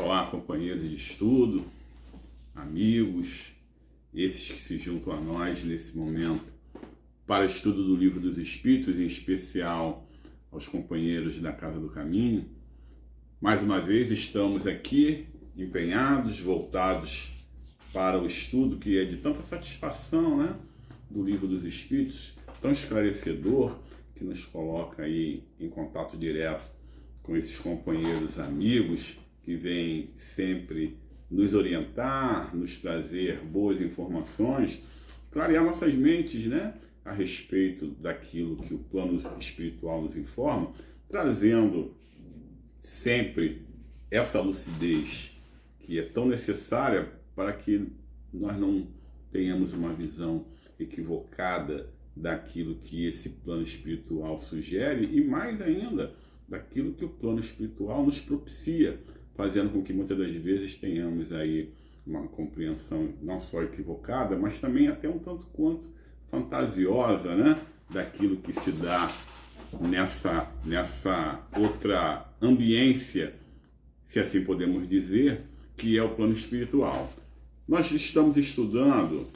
Olá, companheiros de estudo, amigos, esses que se juntam a nós nesse momento para o estudo do Livro dos Espíritos, em especial aos companheiros da Casa do Caminho. Mais uma vez estamos aqui empenhados, voltados para o estudo que é de tanta satisfação, né? Do Livro dos Espíritos, tão esclarecedor, que nos coloca aí em contato direto com esses companheiros amigos que vêm sempre nos orientar, nos trazer boas informações, clarear nossas mentes, né, a respeito daquilo que o plano espiritual nos informa, trazendo sempre essa lucidez que é tão necessária para que nós não tenhamos uma visão equivocada daquilo que esse plano espiritual sugere e, mais ainda, daquilo que o plano espiritual nos propicia, fazendo com que muitas das vezes tenhamos aí uma compreensão não só equivocada, mas também até um tanto quanto fantasiosa, né, daquilo que se dá nessa outra ambiência, se assim podemos dizer, que é o plano espiritual. Nós estamos estudando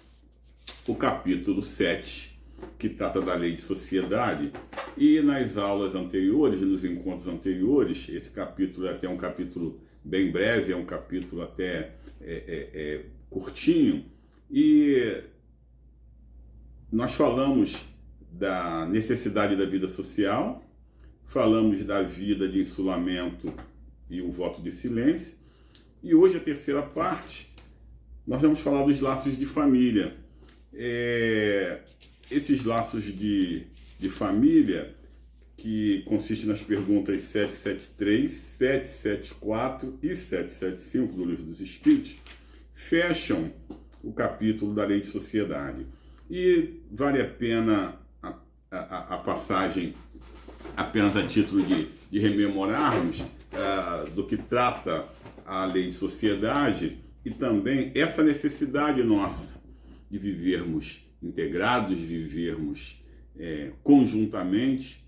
o capítulo 7, que trata da lei de sociedade, e nas aulas anteriores, nos encontros anteriores, esse capítulo é até um capítulo bem breve, é um capítulo até curtinho, e nós falamos da necessidade da vida social, falamos da vida de insulamento e o voto de silêncio, e hoje a terceira parte, nós vamos falar dos laços de família. Esses laços de família, que consistem nas perguntas 773, 774 e 775 do Livro dos Espíritos, fecham o capítulo da lei de sociedade. E vale a pena a passagem, apenas a título de rememorarmos do que trata a lei de sociedade e também essa necessidade nossa de vivermos integrados, vivermos conjuntamente,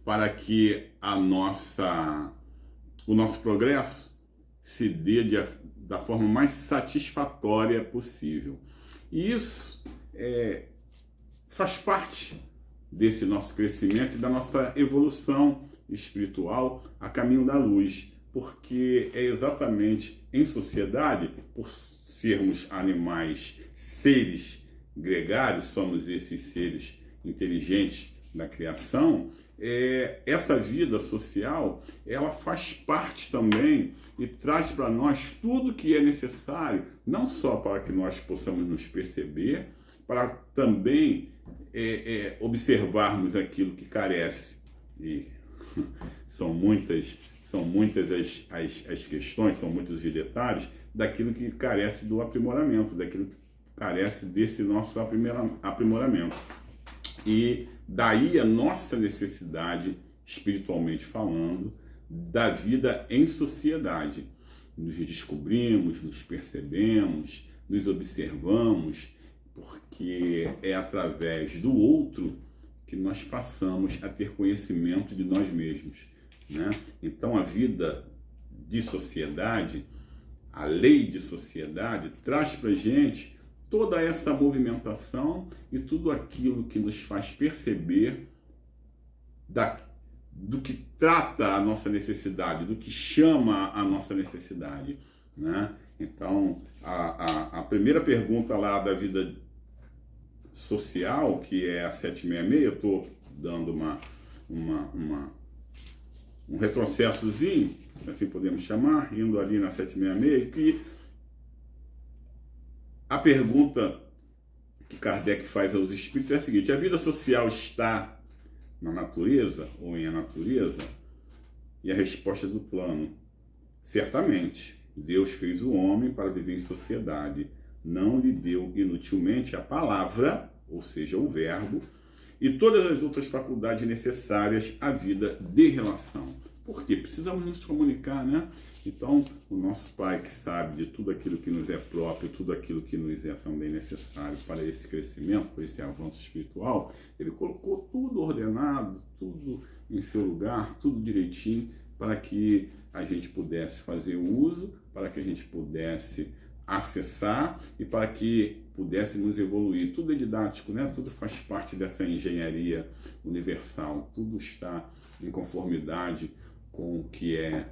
para que o nosso progresso se dê da forma mais satisfatória possível. E isso faz parte desse nosso crescimento e da nossa evolução espiritual a caminho da luz, porque é exatamente em sociedade, por sermos animais, seres gregários, somos esses seres inteligentes da criação, essa vida social, ela faz parte também e traz para nós tudo que é necessário, não só para que nós possamos nos perceber, para também observarmos aquilo que carece. E são muitas as questões, são muitos os detalhes daquilo que carece do aprimoramento, daquilo que carece desse nosso aprimoramento. E daí a nossa necessidade, espiritualmente falando, da vida em sociedade. Nos descobrimos, nos percebemos, nos observamos, porque é através do outro que nós passamos a ter conhecimento de nós mesmos, né? Então a vida de sociedade, a lei de sociedade, traz para a gente toda essa movimentação e tudo aquilo que nos faz perceber do que trata a nossa necessidade, do que chama a nossa necessidade, né? Então, a primeira pergunta lá da vida social, que é a 766, eu estou dando um retrocessozinho, assim podemos chamar, indo ali na 766, que a pergunta que Kardec faz aos espíritos é a seguinte: a vida social está na natureza ou em a natureza? E a resposta do plano: certamente, Deus fez o homem para viver em sociedade, não lhe deu inutilmente a palavra, ou seja, o verbo, e todas as outras faculdades necessárias à vida de relação. Porque precisamos nos comunicar, né? Então, o nosso Pai, que sabe de tudo aquilo que nos é próprio, tudo aquilo que nos é também necessário para esse crescimento, para esse avanço espiritual, ele colocou tudo ordenado, tudo em seu lugar, tudo direitinho, para que a gente pudesse fazer uso, para que a gente pudesse acessar e para que pudéssemos evoluir. Tudo é didático, né? Tudo faz parte dessa engenharia universal, tudo está em conformidade com o que é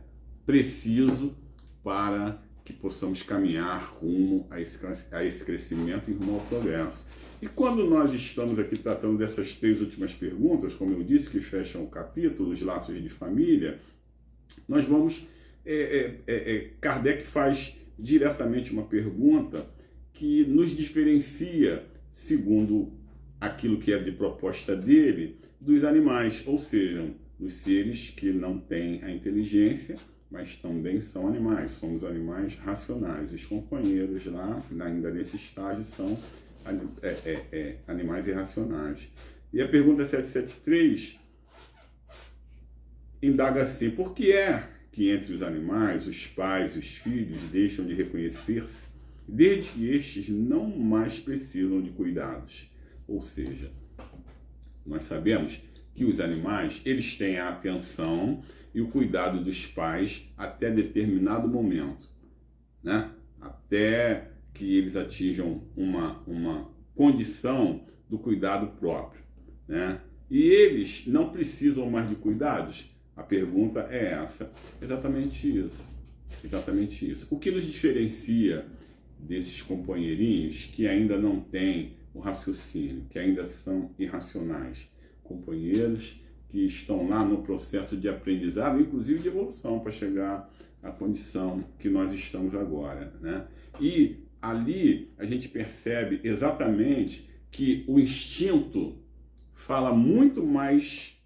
preciso para que possamos caminhar rumo a esse crescimento e rumo ao progresso. E quando nós estamos aqui tratando dessas 3 últimas perguntas, como eu disse, que fecham o capítulo, os laços de família, nós vamos... Kardec faz diretamente uma pergunta que nos diferencia, segundo aquilo que é de proposta dele, dos animais, ou seja, dos seres que não têm a inteligência, mas também são animais, somos animais racionais. Os companheiros lá, ainda nesse estágio, são animais irracionais. E a pergunta 773 indaga assim: por que é que entre os animais, os pais e os filhos deixam de reconhecer-se desde que estes não mais precisam de cuidados? Ou seja, nós sabemos que os animais, eles têm a atenção e o cuidado dos pais até determinado momento, né? Até que eles atinjam uma condição do cuidado próprio, né? E eles não precisam mais de cuidados? A pergunta é essa. Exatamente isso. Exatamente isso. O que nos diferencia desses companheirinhos que ainda não têm o raciocínio, que ainda são irracionais? Companheiros que estão lá no processo de aprendizado, inclusive de evolução, para chegar à condição que nós estamos agora, né? E ali a gente percebe exatamente que o instinto fala muito mais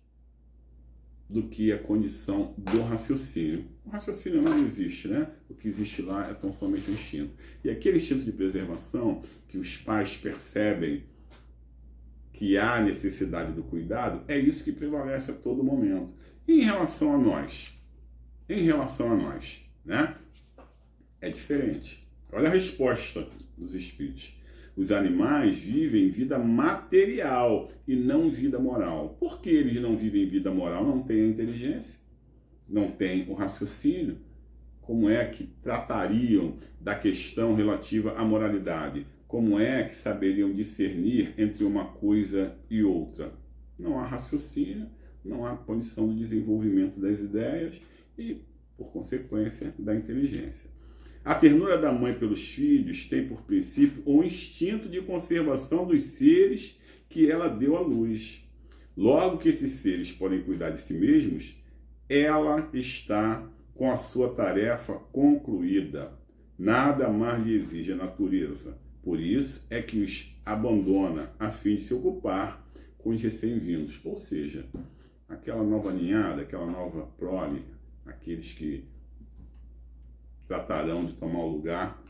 do que a condição do raciocínio. O raciocínio não existe, né? O que existe lá é tão somente o instinto. E aquele instinto de preservação que os pais percebem que há necessidade do cuidado, é isso que prevalece a todo momento. E em relação a nós? Em relação a nós, né? É diferente. Olha a resposta dos espíritos. Os animais vivem vida material e não vida moral. Por que eles não vivem vida moral? Não têm a inteligência, não têm o raciocínio. Como é que tratariam da questão relativa à moralidade? Como é que saberiam discernir entre uma coisa e outra? Não há raciocínio, não há condição de desenvolvimento das ideias e, por consequência, da inteligência. A ternura da mãe pelos filhos tem por princípio o instinto de conservação dos seres que ela deu à luz. Logo que esses seres podem cuidar de si mesmos, ela está com a sua tarefa concluída. Nada mais lhe exige a natureza. Por isso é que os abandona a fim de se ocupar com os recém-vindos. Ou seja, aquela nova ninhada, aquela nova prole, aqueles que tratarão de tomar o lugar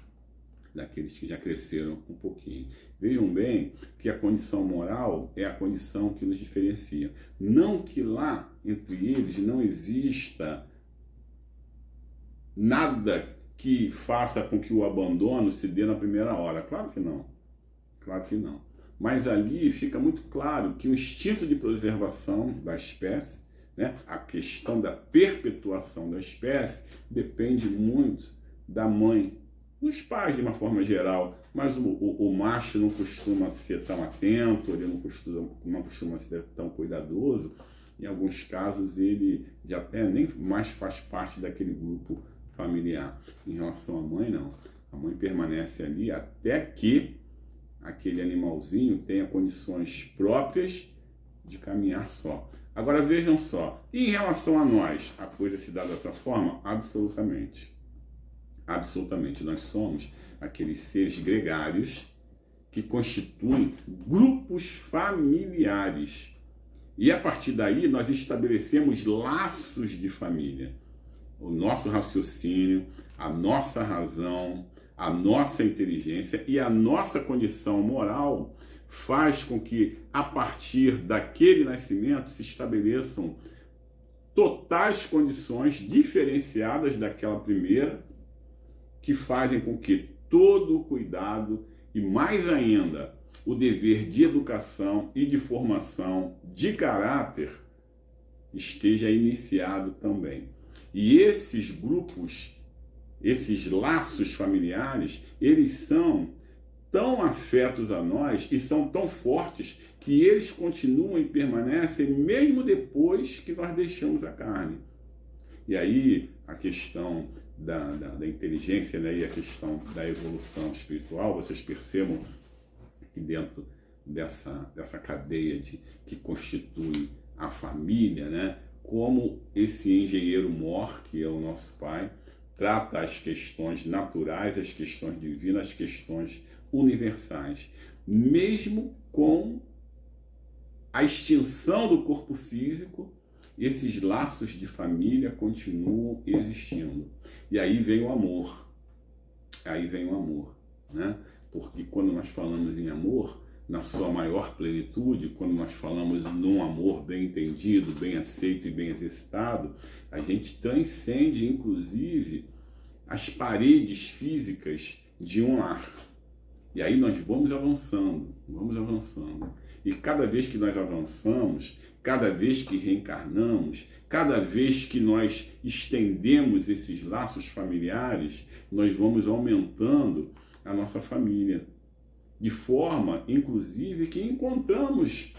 daqueles que já cresceram um pouquinho. Vejam bem que a condição moral é a condição que nos diferencia. Não que lá entre eles não exista nada que faça com que o abandono se dê na primeira hora. Claro que não. Claro que não. Mas ali fica muito claro que o instinto de preservação da espécie, né, a questão da perpetuação da espécie, depende muito da mãe, dos pais de uma forma geral, mas o macho não costuma ser tão atento, ele não costuma ser tão cuidadoso. Em alguns casos ele já até nem mais faz parte daquele grupo familiar. Em relação à mãe, não. A mãe permanece ali até que aquele animalzinho tenha condições próprias de caminhar só. Agora vejam só, e em relação a nós, a coisa se dá dessa forma? Absolutamente. Absolutamente. Nós somos aqueles seres gregários que constituem grupos familiares. E a partir daí nós estabelecemos laços de família. O nosso raciocínio, a nossa razão, a nossa inteligência e a nossa condição moral faz com que, a partir daquele nascimento, se estabeleçam totais condições diferenciadas daquela primeira, que fazem com que todo o cuidado e, mais ainda, o dever de educação e de formação de caráter esteja iniciado também. E esses grupos, esses laços familiares, eles são tão afetos a nós e são tão fortes que eles continuam e permanecem mesmo depois que nós deixamos a carne. E aí a questão da inteligência, né, e a questão da evolução espiritual, vocês percebam que dentro dessa cadeia que constitui a família, né, como esse engenheiro mor, que é o nosso pai, trata as questões naturais, as questões divinas, as questões universais, mesmo com a extinção do corpo físico, esses laços de família continuam existindo. E aí vem o amor. Aí vem o amor, né? Porque quando nós falamos em amor, na sua maior plenitude, quando nós falamos num amor bem entendido, bem aceito e bem exercitado, a gente transcende, inclusive, as paredes físicas de um lar. E aí nós vamos avançando, vamos avançando. E cada vez que nós avançamos, cada vez que reencarnamos, cada vez que nós estendemos esses laços familiares, nós vamos aumentando a nossa família. De forma, inclusive, que encontramos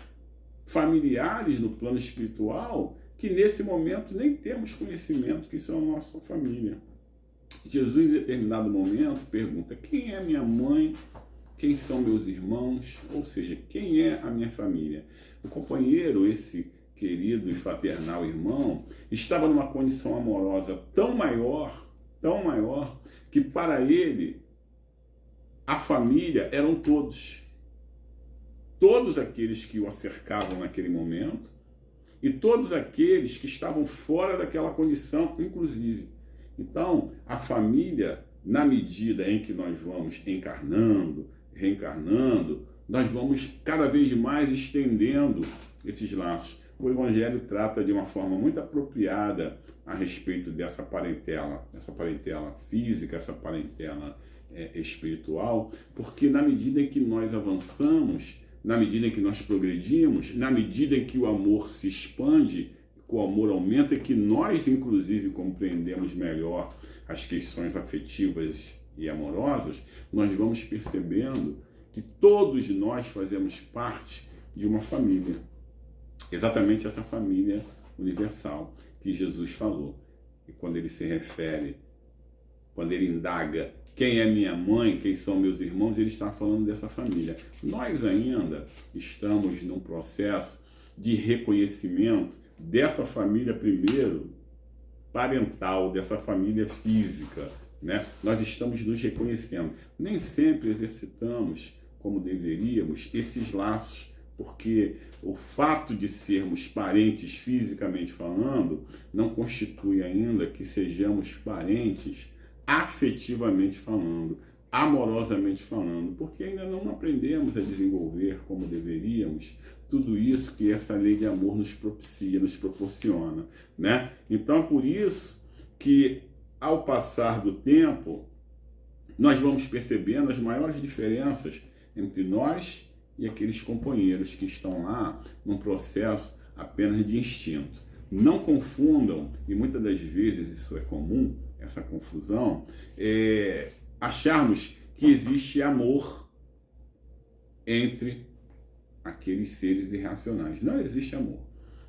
familiares no plano espiritual que nesse momento nem temos conhecimento que são a nossa família. Jesus, em determinado momento, pergunta: quem é minha mãe? Quem são meus irmãos? Ou seja, quem é a minha família? O companheiro, esse querido e fraternal irmão, estava numa condição amorosa tão maior, que para ele a família eram todos. Todos aqueles que o cercavam naquele momento e todos aqueles que estavam fora daquela condição, inclusive. Então, a família, na medida em que nós vamos encarnando, reencarnando, nós vamos cada vez mais estendendo esses laços. O Evangelho trata de uma forma muito apropriada a respeito dessa parentela física, essa parentela espiritual, porque na medida em que nós avançamos, na medida em que nós progredimos, na medida em que o amor se expande, que o amor aumenta, e que nós, inclusive, compreendemos melhor as questões afetivas e amorosas, nós vamos percebendo que todos nós fazemos parte de uma família. Exatamente essa família universal que Jesus falou. E quando ele se refere, quando ele indaga quem é minha mãe, quem são meus irmãos, ele está falando dessa família. Nós ainda estamos num processo de reconhecimento dessa família, primeiro, parental, dessa família física, né? Nós estamos nos reconhecendo. Nem sempre exercitamos como deveríamos esses laços, porque o fato de sermos parentes fisicamente falando não constitui ainda que sejamos parentes afetivamente falando, amorosamente falando, porque ainda não aprendemos a desenvolver como deveríamos tudo isso que essa lei de amor nos propicia, nos proporciona, né? Então é por isso que ao passar do tempo nós vamos percebendo as maiores diferenças entre nós e aqueles companheiros que estão lá num processo apenas de instinto. Não confundam, e muitas das vezes isso é comum, essa confusão, acharmos que existe amor entre aqueles seres irracionais. Não existe amor.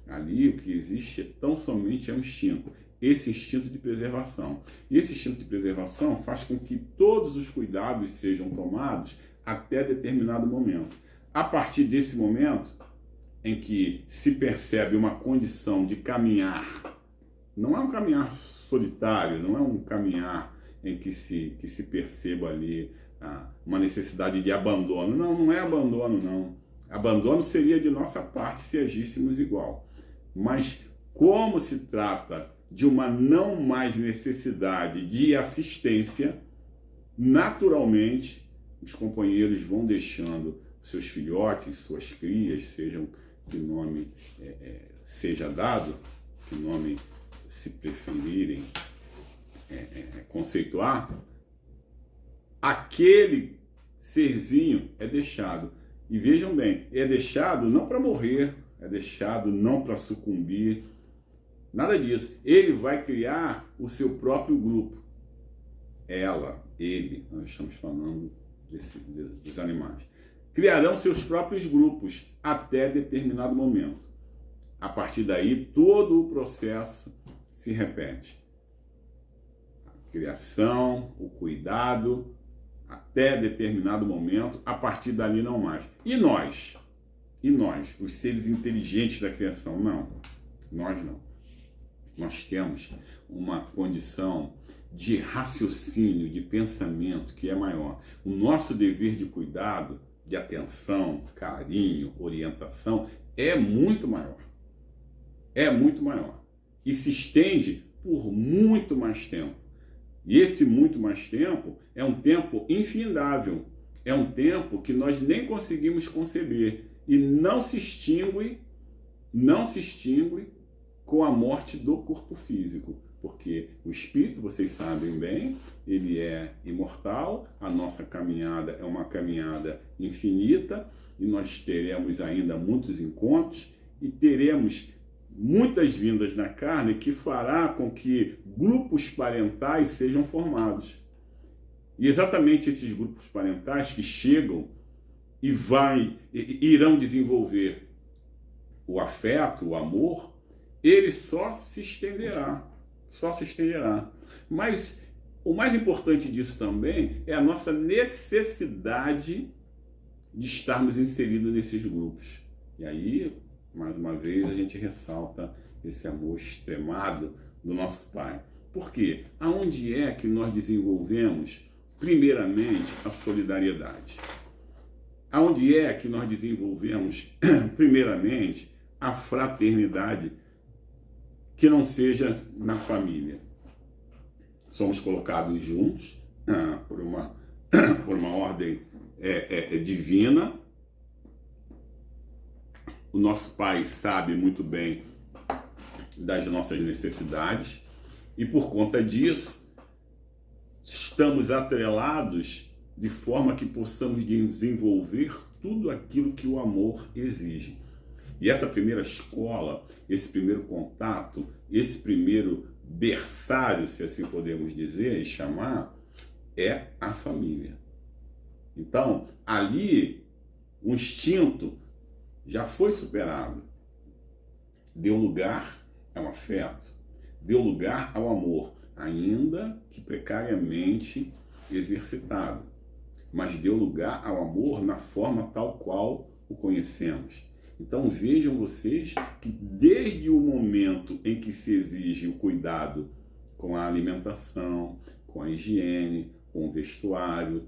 Ali o que existe tão somente é um instinto, esse instinto de preservação. E esse instinto de preservação faz com que todos os cuidados sejam tomados até determinado momento. A partir desse momento em que se percebe uma condição de caminhar, não é um caminhar solitário, não é um caminhar em que se perceba ali uma necessidade de abandono. Não é abandono, não. Abandono seria de nossa parte se agíssemos igual. Mas como se trata de uma não mais necessidade de assistência, naturalmente os companheiros vão deixando seus filhotes, suas crias, sejam que nome seja dado, que nome se preferirem conceituar, aquele serzinho é deixado. E vejam bem, é deixado não para morrer, é deixado não para sucumbir, Nada disso. Ele vai criar o seu próprio grupo. Ela, ele, nós estamos falando dos animais. Criarão seus próprios grupos até determinado momento. A partir daí, todo o processo se repete. A criação, o cuidado, até determinado momento, a partir dali não mais. E nós? E nós, os seres inteligentes da criação? Não, nós não. Nós temos uma condição de raciocínio, de pensamento que é maior. O nosso dever de cuidado, de atenção, carinho, orientação é muito maior. É muito maior. E se estende por muito mais tempo. E esse muito mais tempo é um tempo infindável. É um tempo que nós nem conseguimos conceber. E não se extingue com a morte do corpo físico. Porque o espírito, vocês sabem bem, ele é imortal, a nossa caminhada é uma caminhada infinita, e nós teremos ainda muitos encontros, e teremos muitas vindas na carne que fará com que grupos parentais sejam formados. E exatamente esses grupos parentais que chegam e irão desenvolver o afeto, o amor, ele só se estenderá. Mas o mais importante disso também é a nossa necessidade de estarmos inseridos nesses grupos. E aí, mais uma vez, a gente ressalta esse amor extremado do nosso Pai. Por quê? Aonde é que nós desenvolvemos, primeiramente, a solidariedade? Aonde é que nós desenvolvemos, primeiramente, a fraternidade, que não seja na família? Somos colocados juntos por uma ordem divina. O nosso Pai sabe muito bem das nossas necessidades e, por conta disso, estamos atrelados de forma que possamos desenvolver tudo aquilo que o amor exige. E essa primeira escola, esse primeiro contato, esse primeiro berçário, se assim podemos dizer e chamar, é a família. Então, ali, o instinto já foi superado. Deu lugar ao afeto, deu lugar ao amor, ainda que precariamente exercitado, mas deu lugar ao amor na forma tal qual o conhecemos. Então vejam vocês que desde o momento em que se exige o cuidado com a alimentação, com a higiene, com o vestuário,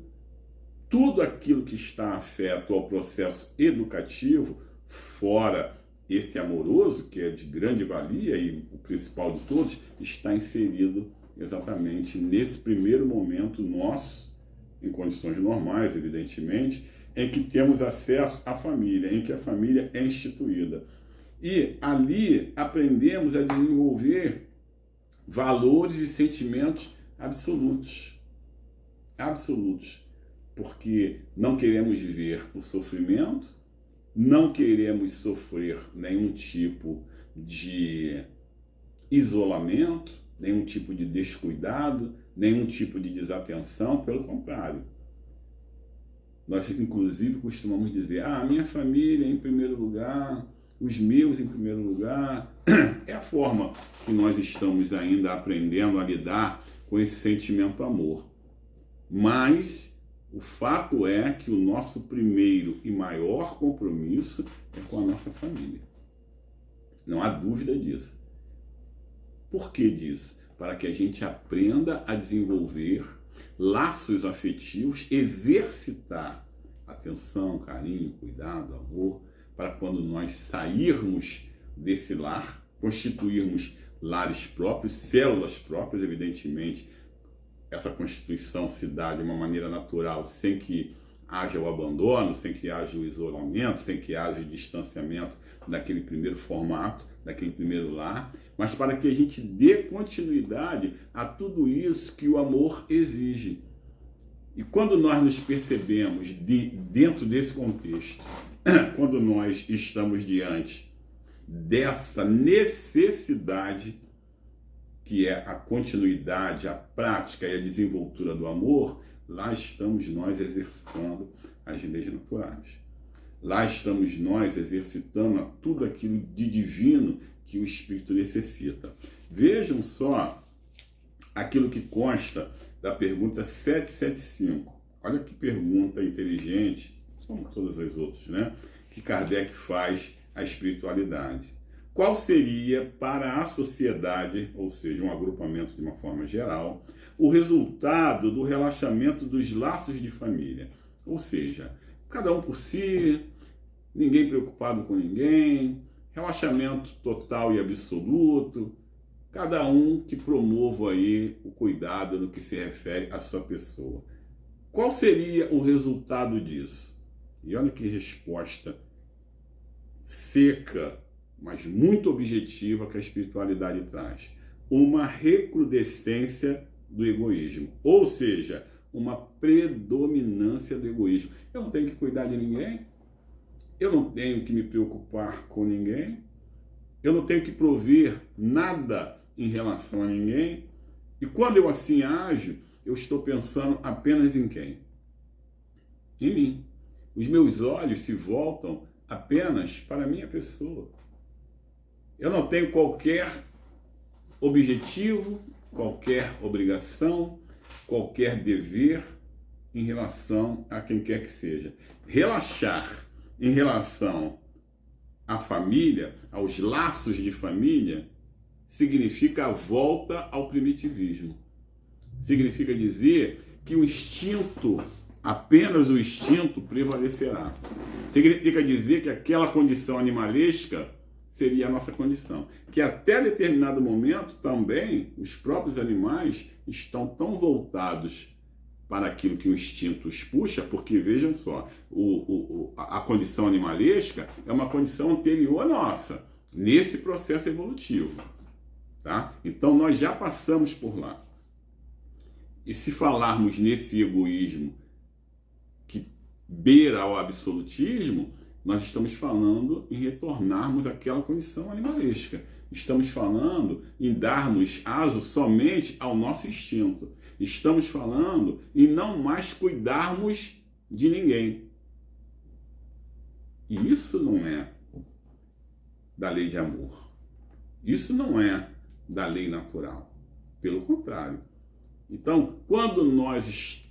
tudo aquilo que está afeto ao processo educativo, fora esse amoroso, que é de grande valia e o principal de todos, está inserido exatamente nesse primeiro momento nosso, em condições normais, evidentemente, em que temos acesso à família, em que a família é instituída. E ali aprendemos a desenvolver valores e sentimentos absolutos. Absolutos. Porque não queremos viver o sofrimento, não queremos sofrer nenhum tipo de isolamento, nenhum tipo de descuidado, nenhum tipo de desatenção, pelo contrário. Nós, inclusive, costumamos dizer, a minha família em primeiro lugar, os meus em primeiro lugar. É a forma que nós estamos ainda aprendendo a lidar com esse sentimento amor. Mas o fato é que o nosso primeiro e maior compromisso é com a nossa família. Não há dúvida disso. Por que disso? Para que a gente aprenda a desenvolver laços afetivos, exercitar atenção, carinho, cuidado, amor, para quando nós sairmos desse lar, constituirmos lares próprios, células próprias, evidentemente, essa constituição se dá de uma maneira natural, sem que haja o abandono, sem que haja o isolamento, sem que haja o distanciamento daquele primeiro formato, daquele primeiro lar, mas para que a gente dê continuidade a tudo isso que o amor exige. E quando nós nos percebemos dentro desse contexto, quando nós estamos diante dessa necessidade que é a continuidade, a prática e a desenvoltura do amor, lá estamos nós exercitando as leis naturais. Lá estamos nós exercitando tudo aquilo de divino que o Espírito necessita. Vejam só aquilo que consta da pergunta 775. Olha que pergunta inteligente, como todas as outras, né? Que Kardec faz à espiritualidade. Qual seria para a sociedade, ou seja, um agrupamento de uma forma geral, o resultado do relaxamento dos laços de família? Ou seja, cada um por si, ninguém preocupado com ninguém, relaxamento total e absoluto, cada um que promova aí o cuidado no que se refere à sua pessoa. Qual seria o resultado disso? E olha que resposta seca, mas muito objetiva que a espiritualidade traz. Uma recrudescência do egoísmo, ou seja, uma predominância do egoísmo. Eu não tenho que cuidar de ninguém, eu não tenho que me preocupar com ninguém, eu não tenho que prover nada em relação a ninguém, e quando eu assim ajo, eu estou pensando apenas em quem? Em mim. Os meus olhos se voltam apenas para a minha pessoa. Eu não tenho qualquer objetivo, qualquer obrigação, qualquer dever em relação a quem quer que seja. Relaxar em relação à família, aos laços de família, significa a volta ao primitivismo. Significa dizer que o instinto, apenas o instinto, prevalecerá. Significa dizer que aquela condição animalesca seria a nossa condição. Que até determinado momento também os próprios animais estão tão voltados para aquilo que o instinto os puxa, porque vejam só, a condição animalesca é uma condição anterior à nossa, nesse processo evolutivo. Tá? Então nós já passamos por lá. E se falarmos nesse egoísmo que beira ao absolutismo, nós estamos falando em retornarmos àquela condição animalesca. Estamos falando em darmos aso somente ao nosso instinto. Estamos falando em não mais cuidarmos de ninguém. E isso não é da lei de amor. Isso não é da lei natural. Pelo contrário. Então, quando nós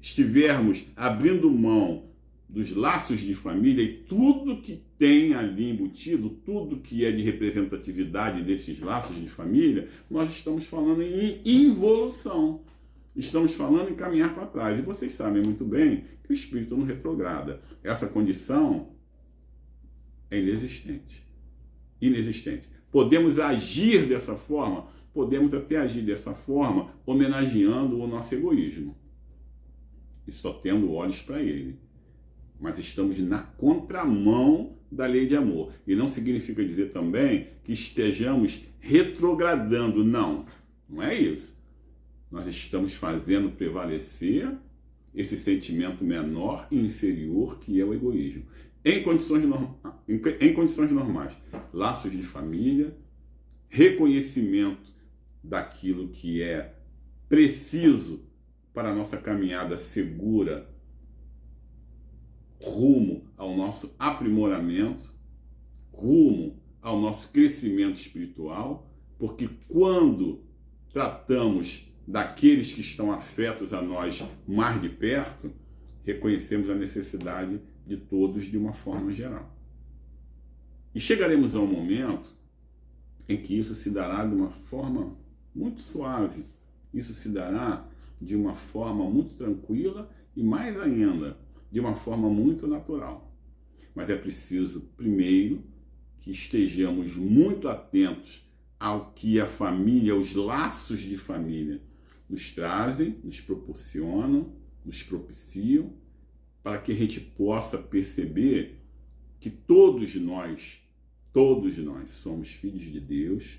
estivermos abrindo mão dos laços de família e tudo que tem ali embutido, tudo que é de representatividade desses laços de família, nós estamos falando em involução. Estamos falando em caminhar para trás. E vocês sabem muito bem que o espírito não retrograda. Essa condição é inexistente. Inexistente. Podemos agir dessa forma? Podemos até agir dessa forma homenageando o nosso egoísmo. E só tendo olhos para ele. Mas estamos na contramão da lei de amor. E não significa dizer também que estejamos retrogradando. Não, não é isso. Nós estamos fazendo prevalecer esse sentimento menor e inferior que é o egoísmo. Em condições normais, laços de família, reconhecimento daquilo que é preciso para a nossa caminhada segura rumo ao nosso aprimoramento, rumo ao nosso crescimento espiritual, porque quando tratamos daqueles que estão afetos a nós mais de perto, reconhecemos a necessidade de todos de uma forma geral. E chegaremos a um momento em que isso se dará de uma forma muito suave, isso se dará de uma forma muito tranquila e, mais ainda, de uma forma muito natural. Mas é preciso, primeiro, que estejamos muito atentos ao que a família, os laços de família, nos trazem, nos proporcionam, nos propiciam, para que a gente possa perceber que todos nós somos filhos de Deus,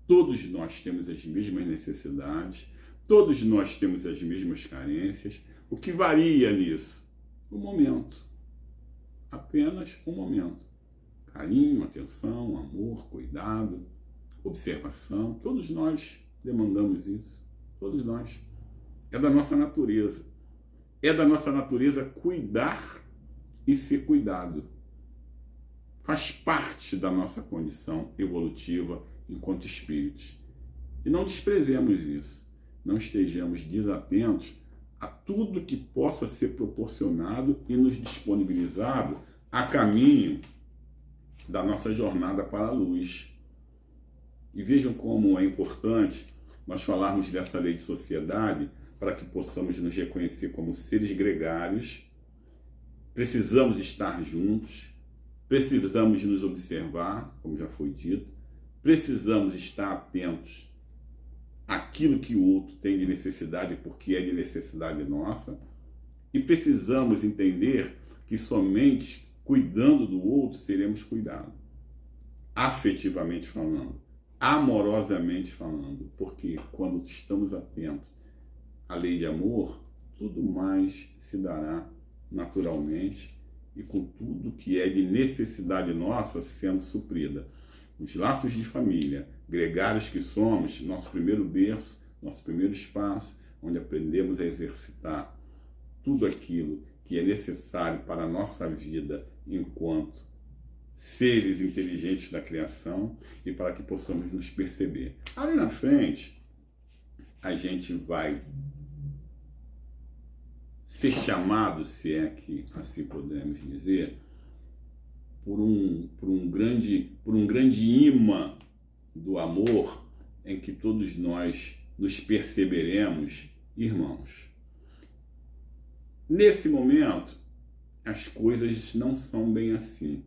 todos nós temos as mesmas necessidades, todos nós temos as mesmas carências. O que varia nisso? O momento. Apenas um momento. carinho, atenção, amor, cuidado, observação. Todos nós demandamos isso. Todos nós. É da nossa natureza. É da nossa natureza cuidar e ser cuidado. Faz parte da nossa condição evolutiva enquanto espíritos. E não desprezemos isso. Não estejamos desatentos a tudo que possa ser proporcionado e nos disponibilizado a caminho da nossa jornada para a luz. E vejam como é importante nós falarmos dessa lei de sociedade para que possamos nos reconhecer como seres gregários. Precisamos estar juntos, precisamos nos observar, como já foi dito, precisamos estar atentos àquilo que o outro tem de necessidade, porque é de necessidade nossa, e precisamos entender que somente cuidando do outro seremos cuidados, afetivamente falando, amorosamente falando, porque quando estamos atentos à lei de amor, tudo mais se dará naturalmente e com tudo que é de necessidade nossa sendo suprida. Os laços de família, gregários que somos, nosso primeiro berço, nosso primeiro espaço, onde aprendemos a exercitar tudo aquilo que é necessário para a nossa vida enquanto seres inteligentes da criação e para que possamos nos perceber. Ali na frente, a gente vai ser chamado, se é que assim podemos dizer, por um grande imã do amor em que todos nós nos perceberemos irmãos. Nesse momento, as coisas não são bem assim.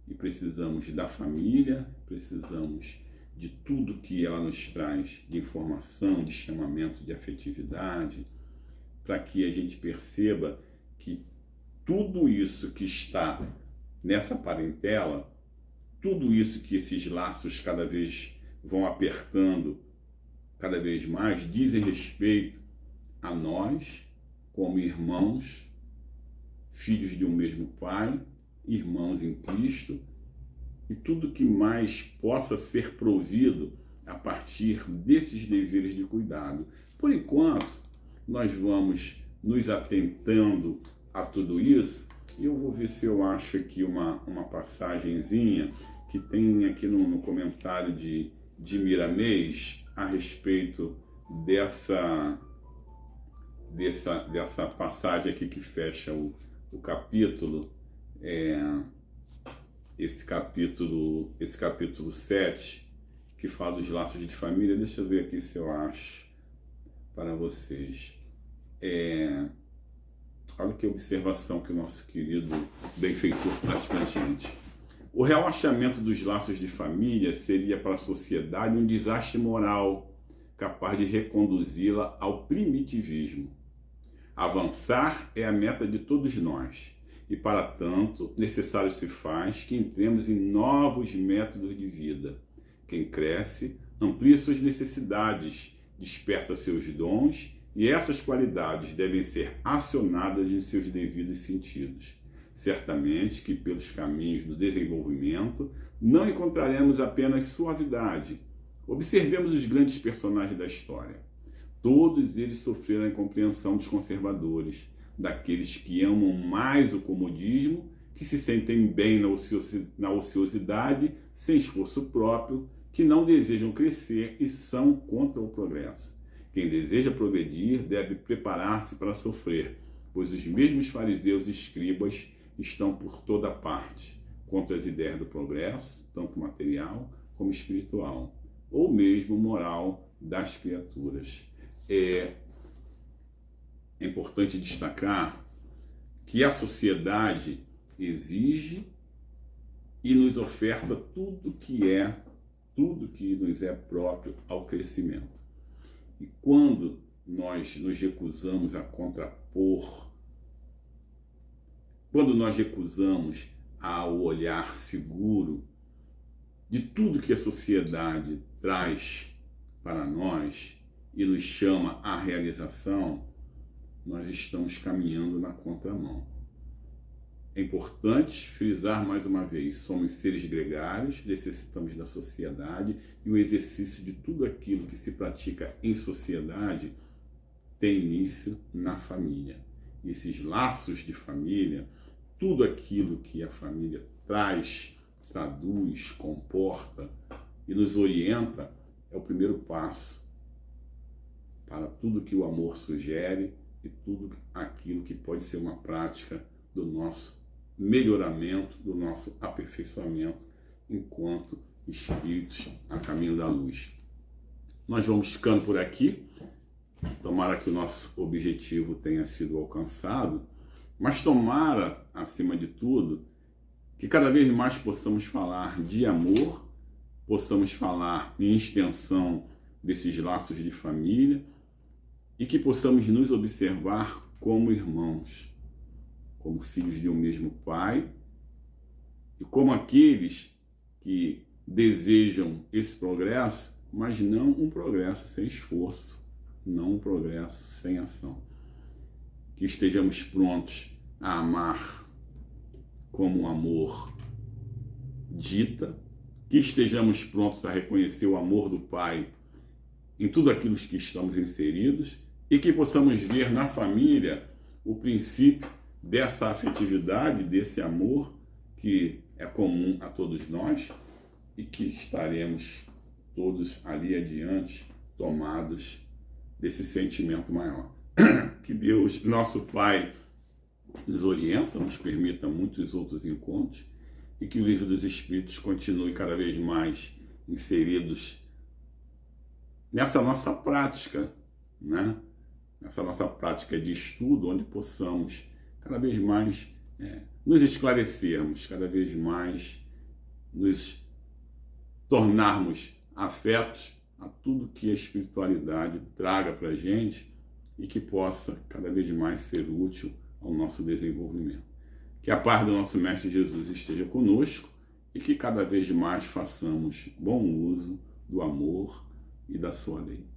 E precisamos da família, precisamos de tudo que ela nos traz de informação, de chamamento, de afetividade, para que a gente perceba que tudo isso que está nessa parentela, tudo isso que esses laços cada vez vão apertando cada vez mais, dizem respeito a nós como irmãos, filhos de um mesmo Pai, irmãos em Cristo, e tudo que mais possa ser provido a partir desses deveres de cuidado. Por enquanto, nós vamos nos atentando a tudo isso, e eu vou ver se eu acho aqui uma passagenzinha que tem aqui no comentário de Miramês a respeito dessa passagem aqui que fecha o capítulo, esse capítulo 7, que fala dos laços de família. Deixa eu ver aqui se eu acho para vocês. Olha que observação que o nosso querido benfeitor traz para a gente. O relaxamento dos laços de família seria para a sociedade um desastre moral, capaz de reconduzi-la ao primitivismo. Avançar é a meta de todos nós, e para tanto, necessário se faz que entremos em novos métodos de vida. Quem cresce, amplia suas necessidades, desperta seus dons, e essas qualidades devem ser acionadas em seus devidos sentidos. Certamente que pelos caminhos do desenvolvimento não encontraremos apenas suavidade. Observemos os grandes personagens da história. Todos eles sofreram a incompreensão dos conservadores, daqueles que amam mais o comodismo, que se sentem bem na ociosidade, sem esforço próprio, que não desejam crescer e são contra o progresso. Quem deseja progredir deve preparar-se para sofrer, pois os mesmos fariseus e escribas estão por toda parte, contra as ideias do progresso, tanto material como espiritual, ou mesmo moral das criaturas. É importante destacar que a sociedade exige e nos oferta tudo que nos é próprio ao crescimento. E quando nós nos recusamos a contrapor, quando nós recusamos ao olhar seguro de tudo que a sociedade traz para nós e nos chama à realização, nós estamos caminhando na contramão. é importante frisar mais uma vez, somos seres gregários, necessitamos da sociedade e o exercício de tudo aquilo que se pratica em sociedade tem início na família. E esses laços de família, tudo aquilo que a família traz, traduz, comporta e nos orienta, é o primeiro passo para tudo que o amor sugere e tudo aquilo que pode ser uma prática do nosso melhoramento, do nosso aperfeiçoamento enquanto espíritos a caminho da luz. Nós vamos ficando por aqui. Tomara que o nosso objetivo tenha sido alcançado, mas tomara, acima de tudo, que cada vez mais possamos falar de amor, possamos falar em extensão desses laços de família e que possamos nos observar como irmãos, como filhos de um mesmo Pai e como aqueles que desejam esse progresso, mas não um progresso sem esforço, não um progresso sem ação. Que estejamos prontos a amar como o amor dita, que estejamos prontos a reconhecer o amor do Pai em tudo aquilo que estamos inseridos e que possamos ver na família o princípio dessa afetividade, desse amor que é comum a todos nós e que estaremos todos ali adiante tomados desse sentimento maior. Que Deus, nosso Pai, nos orienta, nos permita muitos outros encontros e que o Livro dos Espíritos continue cada vez mais inseridos nessa nossa prática, né? Nessa nossa prática de estudo, onde possamos cada vez mais nos esclarecermos, cada vez mais nos tornarmos afetos a tudo que a espiritualidade traga para a gente e que possa cada vez mais ser útil ao nosso desenvolvimento. Que a paz do nosso Mestre Jesus esteja conosco e que cada vez mais façamos bom uso do amor e da sua lei.